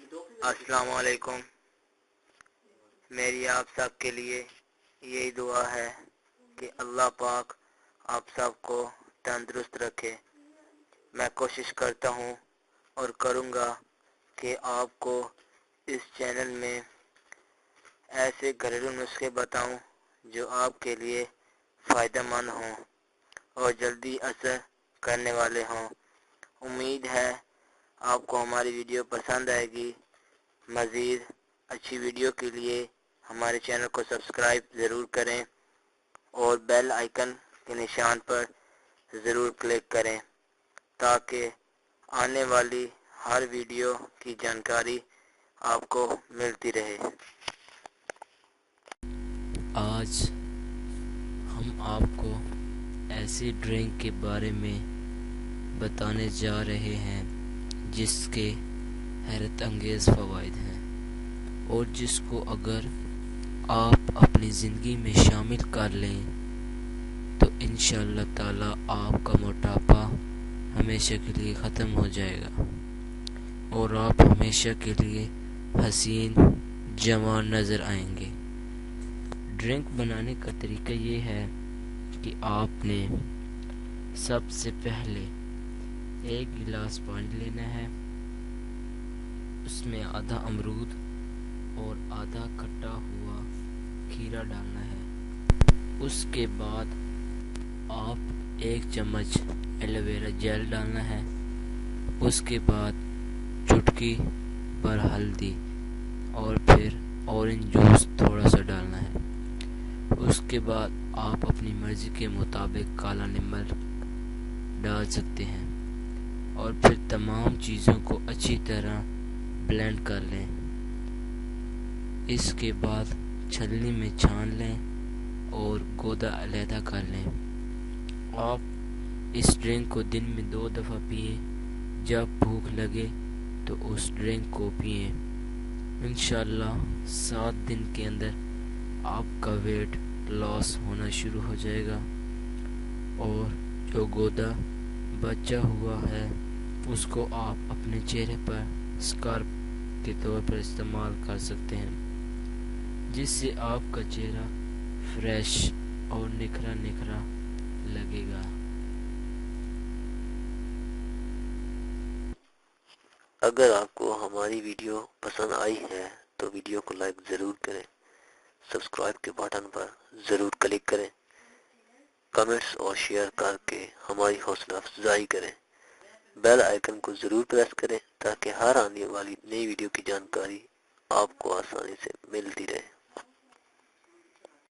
अस्सलाम वालेकुम। मेरी आप सब के लिए यही दुआ है कि अल्लाह पाक आप सबको तंदुरुस्त रखे। मैं कोशिश करता हूँ और करूँगा कि आपको इस चैनल में ऐसे घरेलू नुस्खे बताऊँ जो आपके लिए फ़ायदेमंद हों और जल्दी असर करने वाले हों। उम्मीद है आपको हमारी वीडियो पसंद आएगी। मज़ीद अच्छी वीडियो के लिए हमारे चैनल को सब्सक्राइब ज़रूर करें और बेल आइकन के निशान पर ज़रूर क्लिक करें ताकि आने वाली हर वीडियो की जानकारी आपको मिलती रहे। आज हम आपको ऐसी ड्रिंक के बारे में बताने जा रहे हैं जिसके हैरत अंगेज़ फ़वाइद हैं और जिसको अगर आप अपनी ज़िंदगी में शामिल कर लें तो इंशाअल्लाह ताला आपका मोटापा हमेशा के लिए ख़त्म हो जाएगा और आप हमेशा के लिए हसीन जवान नज़र आएंगे। ड्रिंक बनाने का तरीका ये है कि आपने सबसे पहले एक गिलास पानी लेना है, उसमें आधा अमरूद और आधा कटा हुआ खीरा डालना है। उसके बाद आप 1 चम्मच एलोवेरा जेल डालना है। उसके बाद चुटकी भर हल्दी और फिर ऑरेंज जूस थोड़ा सा डालना है। उसके बाद आप अपनी मर्ज़ी के मुताबिक काला नमक डाल सकते हैं और फिर तमाम चीज़ों को अच्छी तरह ब्लेंड कर लें। इसके बाद छलनी में छान लें और गोदा अलहदा कर लें। आप इस ड्रिंक को दिन में 2 दफ़ा पिए। जब भूख लगे तो उस ड्रिंक को पिए। इंशाअल्लाह 7 दिन के अंदर आपका वेट लॉस होना शुरू हो जाएगा और जो गोदा बचा हुआ है उसको आप अपने चेहरे पर स्कार्फ के तौर पर इस्तेमाल कर सकते हैं, जिससे आपका चेहरा फ्रेश और निखरा निखरा लगेगा। अगर आपको हमारी वीडियो पसंद आई है तो वीडियो को लाइक ज़रूर करें, सब्सक्राइब के बटन पर ज़रूर क्लिक करें, कमेंट्स और शेयर करके हमारी हौसला अफजाई करें। बेल आइकन को ज़रूर प्रेस करें ताकि हर आने वाली नई वीडियो की जानकारी आपको आसानी से मिलती रहे।